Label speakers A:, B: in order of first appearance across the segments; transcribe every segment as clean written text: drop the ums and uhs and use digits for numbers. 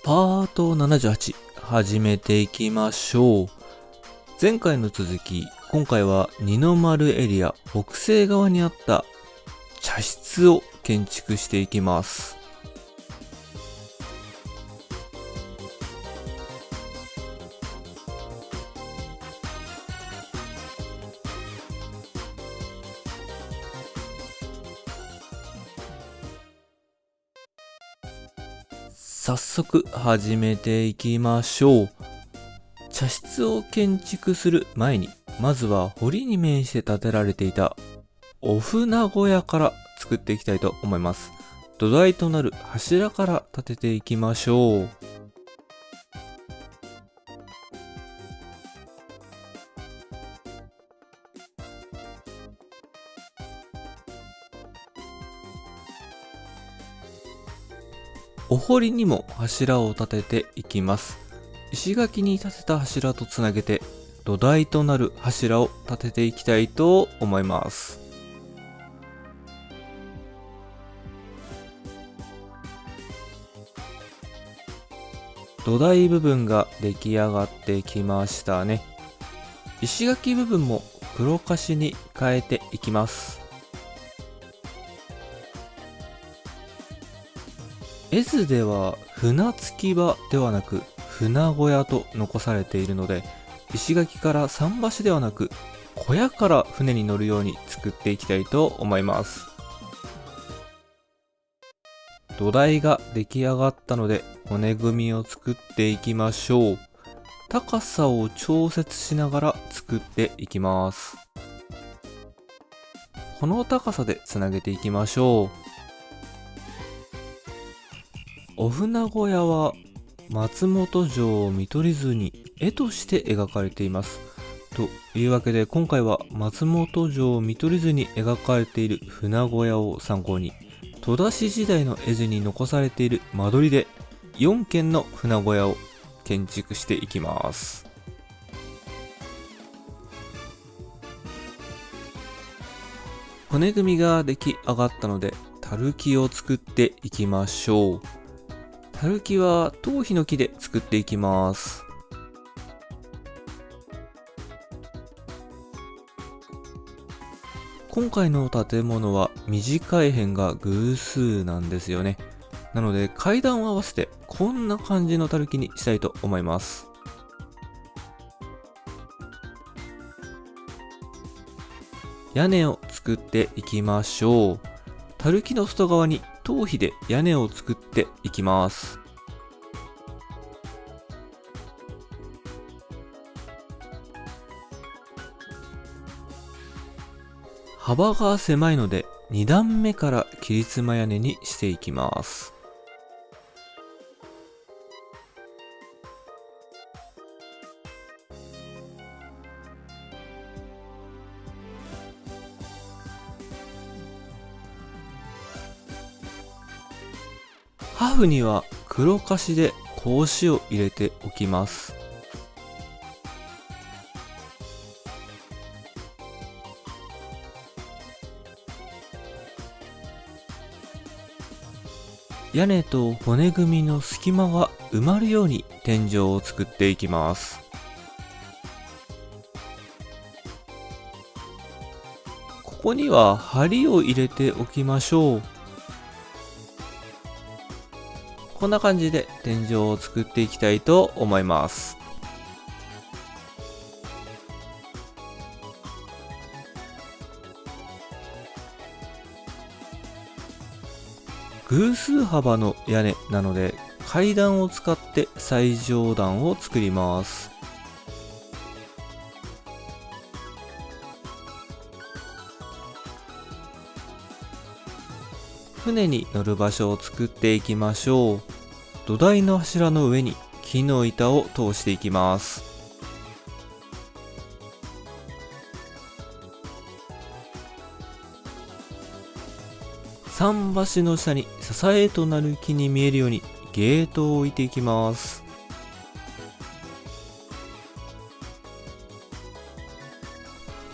A: パート78始めていきましょう。前回の続き、今回は二の丸エリア北西側にあった茶室を建築していきます。早速始めていきましょう。茶室を建築する前に、まずは堀に面して建てられていたお船小屋から作っていきたいと思います。土台となる柱から建てていきましょう。お堀にも柱を立てていきます。石垣に立てた柱とつなげて土台となる柱を立てていきたいと思います。土台部分が出来上がってきましたね。石垣部分も黒カシに変えていきます。絵図では船着き場ではなく船小屋と残されているので、石垣から桟橋ではなく小屋から船に乗るように作っていきたいと思います。土台が出来上がったので骨組みを作っていきましょう。高さを調節しながら作っていきます。この高さでつなげていきましょう。お船小屋は松本城を見取り図に絵として描かれています。というわけで今回は松本城を見取り図に描かれている船小屋を参考に、戸田市時代の絵図に残されている間取りで4軒の船小屋を建築していきます。骨組みが出来上がったので垂木を作っていきましょう。垂木は頭皮の木で作っていきます。今回の建物は短い辺が偶数なんですよね。なので階段を合わせてこんな感じの垂木にしたいと思います。屋根を作っていきましょう。垂木の外側に頭皮で屋根を作っていきます。幅が狭いので2段目から切り妻屋根にしていきます。ハフには黒カシで格子を入れておきます。屋根と骨組みの隙間が埋まるように天井を作っていきます。ここには梁を入れておきましょう。こんな感じで天井を作っていきたいと思います。偶数幅の屋根なので階段を使って最上段を作ります。船に乗る場所を作っていきましょう。土台の柱の上に木の板を通していきます。桟橋の下に支えとなる木に見えるようにゲートを置いていきます。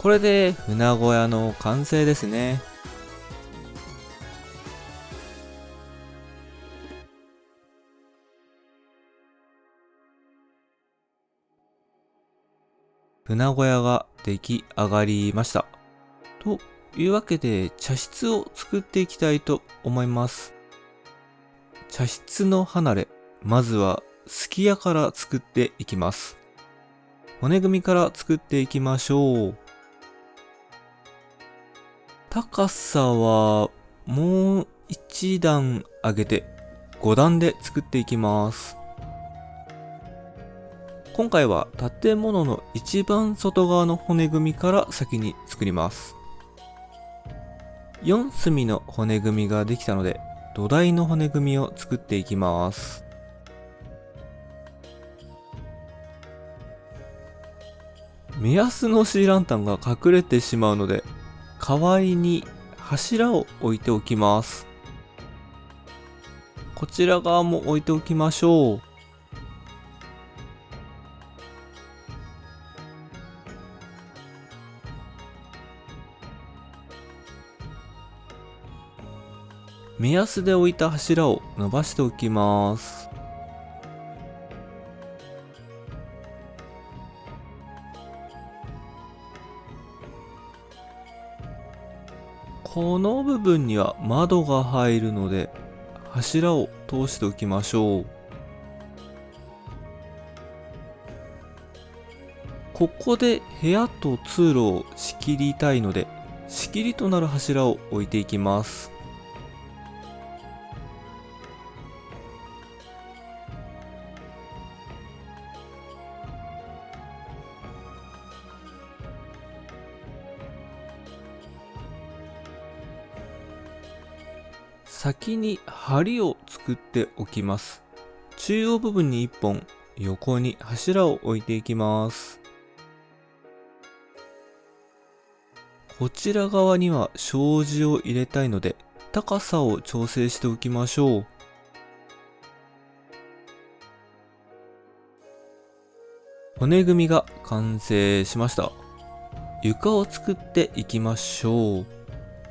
A: これで船小屋の完成ですね。船小屋が出来上がりました。というわけで茶室を作っていきたいと思います。茶室の離れ、まずはすき家から作っていきます。骨組みから作っていきましょう。高さはもう一段上げて5段で作っていきます。今回は建物の一番外側の骨組みから先に作ります。4隅の骨組みができたので土台の骨組みを作っていきます。目安のシーランタンが隠れてしまうので代わりに柱を置いておきます。こちら側も置いておきましょう。目安で置いた柱を伸ばしておきます。この部分には窓が入るので柱を通しておきましょう。ここで部屋と通路を仕切りたいので仕切りとなる柱を置いていきます。先に梁を作っておきます。中央部分に1本、横に柱を置いていきます。こちら側には障子を入れたいので高さを調整しておきましょう。骨組みが完成しました。床を作っていきましょう。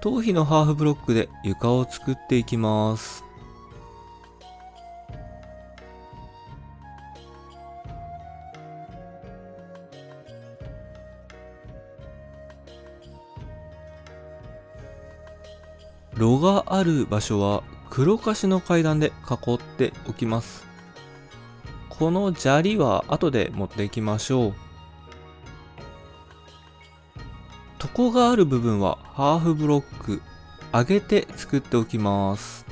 A: 頭皮のハーフブロックで床を作っていきます。炉がある場所は黒樫の階段で囲っておきます。この砂利は後で持っていきましょう。床がある部分はハーフブロック上げて作っておきます。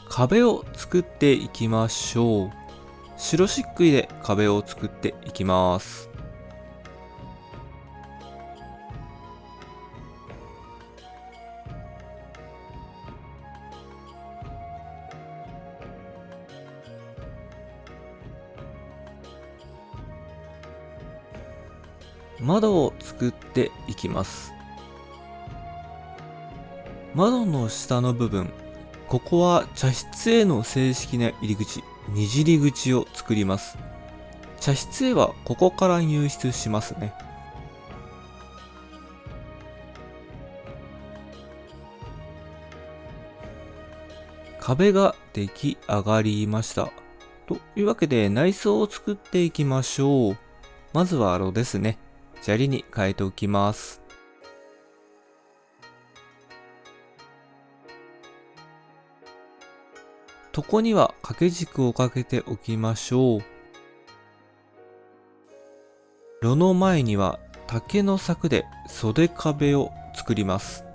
A: 壁を作っていきましょう。白漆喰で壁を作っていきます。窓を作っていきます。窓の下の部分、ここは茶室への正式な入り口、にじり口を作ります。茶室へはここから入室しますね。壁が出来上がりました。というわけで内装を作っていきましょう。まずはですね。砂利に変えておきます。床には掛け軸をかけておきましょう。炉の前には竹の柵で袖壁を作ります。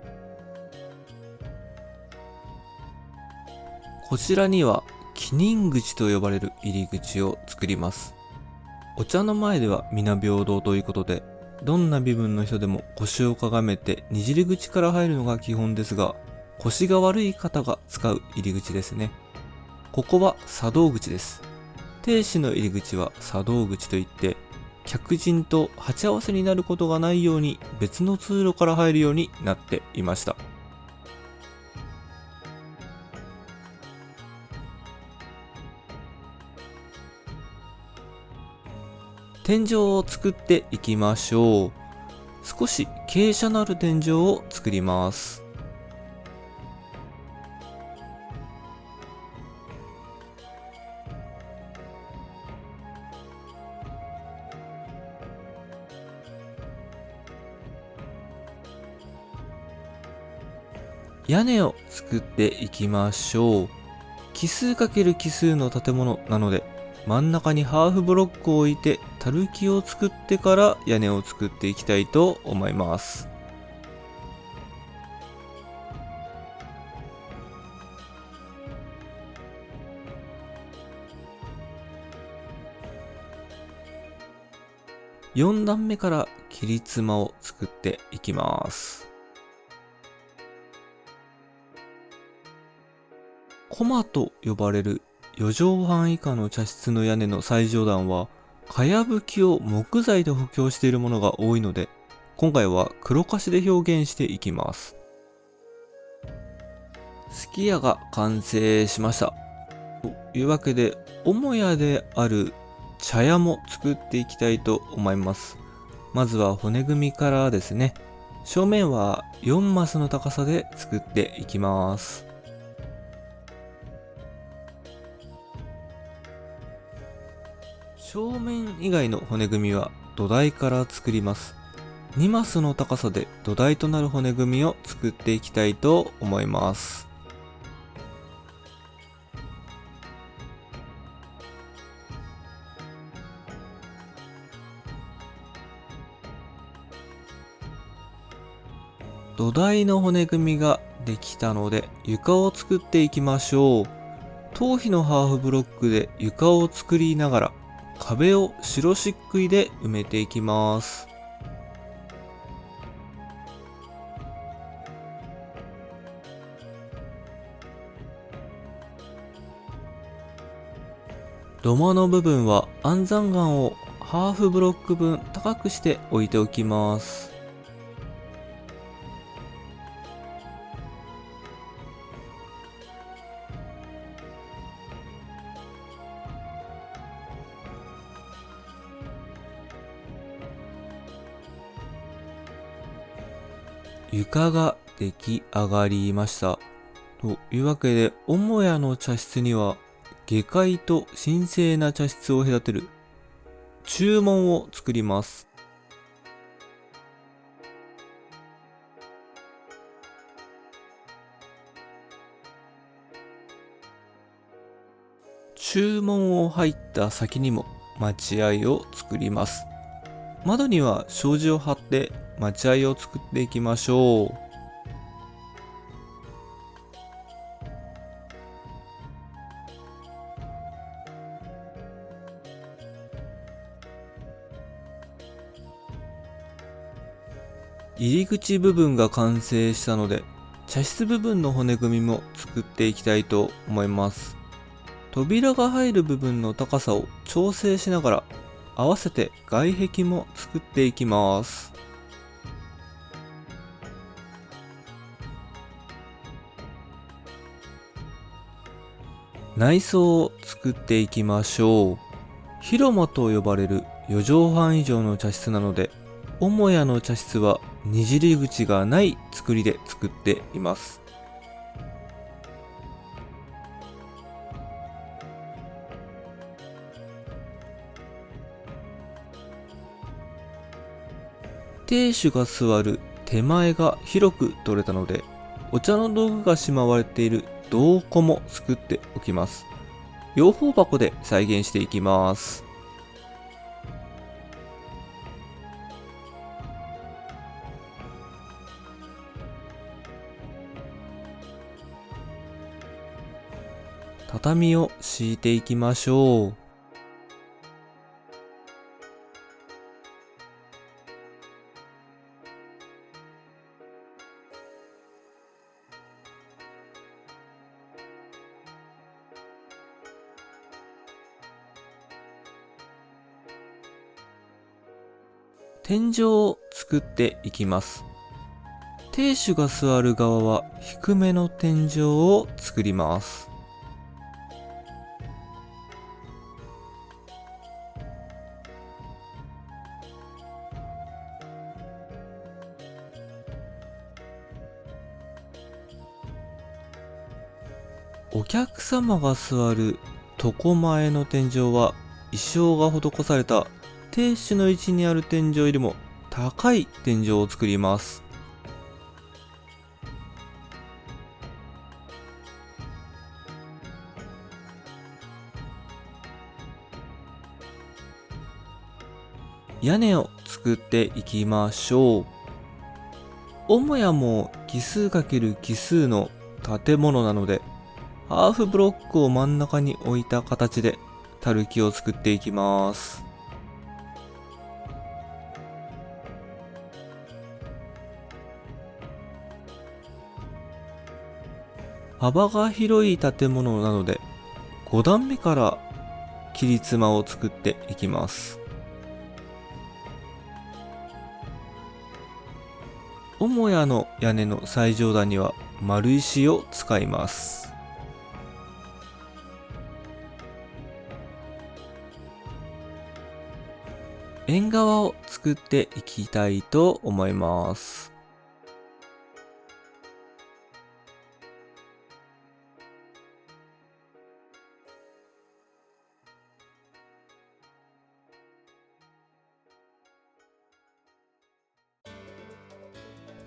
A: こちらには起人口と呼ばれる入り口を作ります。お茶の前では皆平等ということで、どんな身分の人でも腰をかがめてにじり口から入るのが基本ですが、腰が悪い方が使う入り口ですね。ここは茶道口です。亭主の入り口は茶道口といって、客人と鉢合わせになることがないように別の通路から入るようになっていました。天井を作っていきましょう。少し傾斜のある天井を作ります。屋根を作っていきましょう。奇数×奇数の建物なので、真ん中にハーフブロックを置いて、たるきを作ってから屋根を作っていきたいと思います。4段目から切り妻を作っていきます。コマと呼ばれる4畳半以下の茶室の屋根の最上段は、かやぶきを木材で補強しているものが多いので、今回は黒樫で表現していきます。すき家が完成しました。というわけで、母屋である茶屋も作っていきたいと思います。まずは骨組みからですね。正面は4マスの高さで作っていきます。正面以外の骨組みは土台から作ります。2マスの高さで土台となる骨組みを作っていきたいと思います。土台の骨組みができたので床を作っていきましょう。頭皮のハーフブロックで床を作りながら壁を白漆喰で埋めていきます。土間の部分は安山岩をハーフブロック分高くして置いておきます。床が出来上がりました。というわけで、母屋の茶室には下界と神聖な茶室を隔てる中門を作ります。中門を入った先にも待合を作ります。窓には障子を貼って待合を作っていきましょう。入り口部分が完成したので、茶室部分の骨組みも作っていきたいと思います。扉が入る部分の高さを調整しながら、合わせて外壁も作っていきます。内装を作っていきましょう。広間と呼ばれる4畳半以上の茶室なので、母屋の茶室はにじり口がない作りで作っています。亭主が座る手前が広く取れたので、お茶の道具がしまわれている銅庫も作っておきます。養蜂箱で再現していきます。畳を敷いていきましょう。天井を作っていきます。亭主が座る側は低めの天井を作ります。お客様が座る床前の天井は衣装が施された亭主の位置にある天井よりも高い天井を作ります。屋根を作っていきましょう。母屋も奇数×奇数の建物なので、ハーフブロックを真ん中に置いた形でたるきを作っていきます。幅が広い建物なので、5段目から切り妻を作っていきます。母屋の屋根の最上段には丸石を使います。縁側を作っていきたいと思います。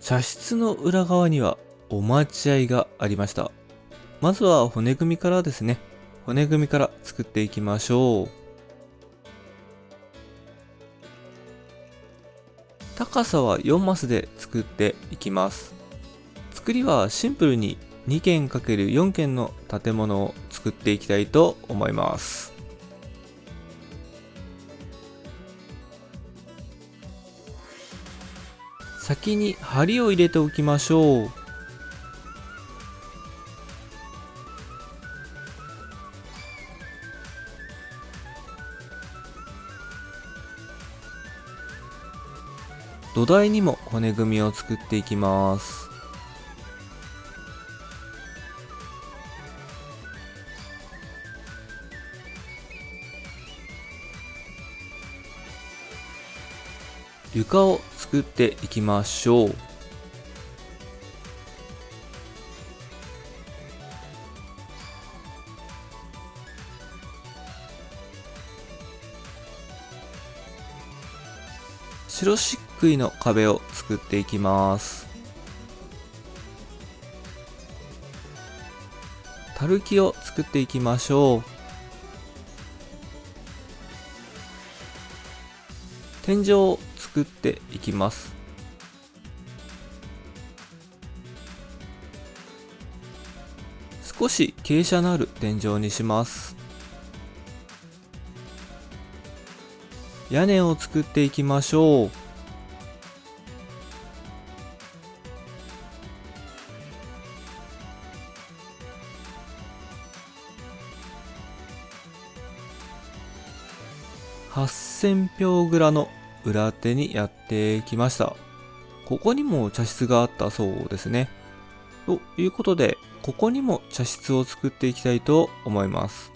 A: 茶室の裏側にはお待合がありました。まずは骨組みからですね。骨組みから作っていきましょう。高さは4マスで作っていきます。作りはシンプルに2軒 ×4 軒の建物を作っていきたいと思います。先に梁を入れておきましょう。土台にも骨組みを作っていきます。床を作っていきましょう。白漆喰の壁を作っていきます。たるきを作っていきましょう。天井を作っていきます。少し傾斜のある天井にします。屋根を作っていきましょう。8000俵蔵の裏手にやってきました。ここにも茶室があったそうですね。ということで、ここにも茶室を作っていきたいと思います。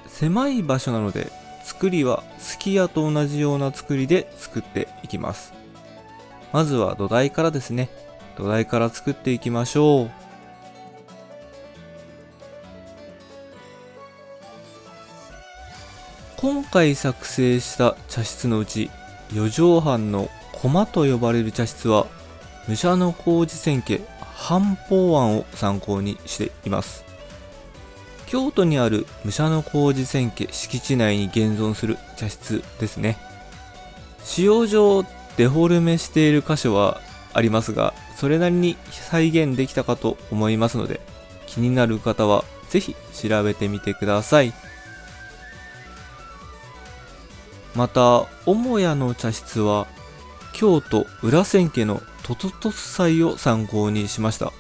A: 狭い場所なので、作りはすき家と同じような作りで作っていきます。まずは土台からですね。土台から作っていきましょう。今回作成した茶室のうち、4畳半の駒と呼ばれる茶室は、武者小路千家半方案を参考にしています。京都にある武者小路千家敷地内に現存する茶室ですね。使用上デフォルメしている箇所はありますが、それなりに再現できたかと思いますので、気になる方はぜひ調べてみてください。また、母屋の茶室は、京都裏千家のとつとつ祭を参考にしました。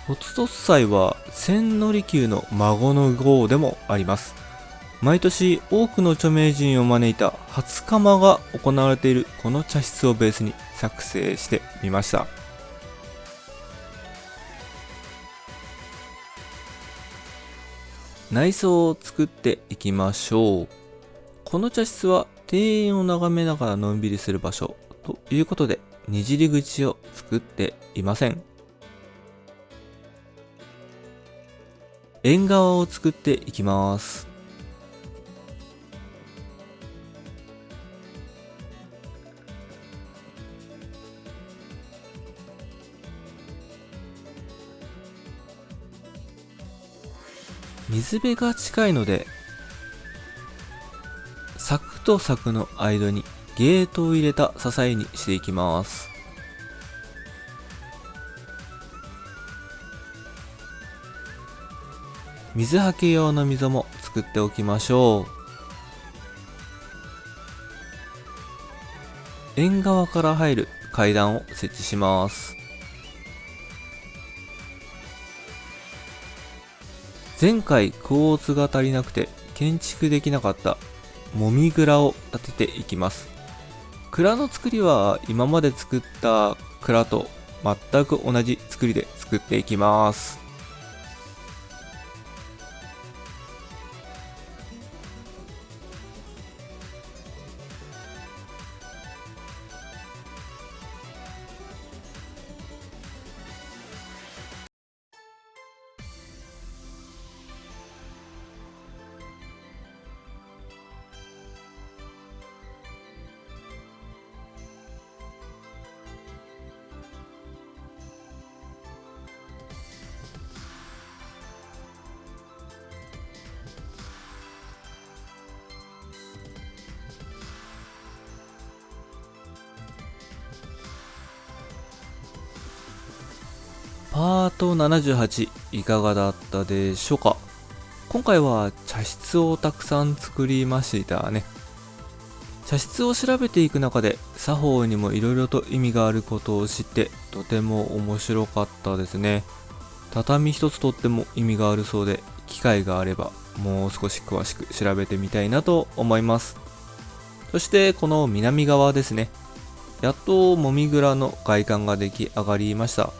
A: とつとつ祭は千利休の孫の号でもあります。毎年多くの著名人を招いた初釜が行われているこの茶室をベースに作成してみました。内装を作っていきましょう。この茶室は庭園を眺めながらのんびりする場所ということで、にじり口を作っていません。縁側を作っていきます。水辺が近いので、柵と柵の間にゲートを入れた支えにしていきます。水はけ用の溝も作っておきましょう。縁側から入る階段を設置します。前回クォーツが足りなくて建築できなかったもみ蔵を建てていきます。蔵の作りは今まで作った蔵と全く同じ作りで作っていきます。パート78いかがだったでしょうか。今回は茶室をたくさん作りましたね。茶室を調べていく中で作法にもいろいろと意味があることを知ってとても面白かったですね。畳一つとっても意味があるそうで、機会があればもう少し詳しく調べてみたいなと思います。そしてこの南側ですね。やっともみ蔵の外観が出来上がりました。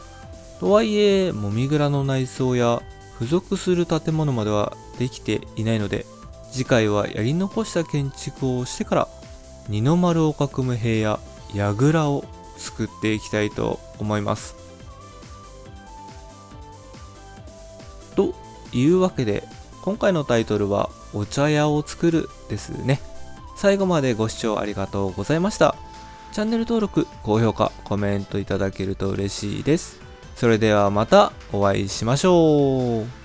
A: とはいえ、もみ蔵の内装や付属する建物まではできていないので、次回はやり残した建築をしてから二の丸を囲む塀や櫓を作っていきたいと思います。というわけで、今回のタイトルはお茶屋を作るですね。最後までご視聴ありがとうございました。チャンネル登録、高評価、コメントいただけると嬉しいです。それではまたお会いしましょう。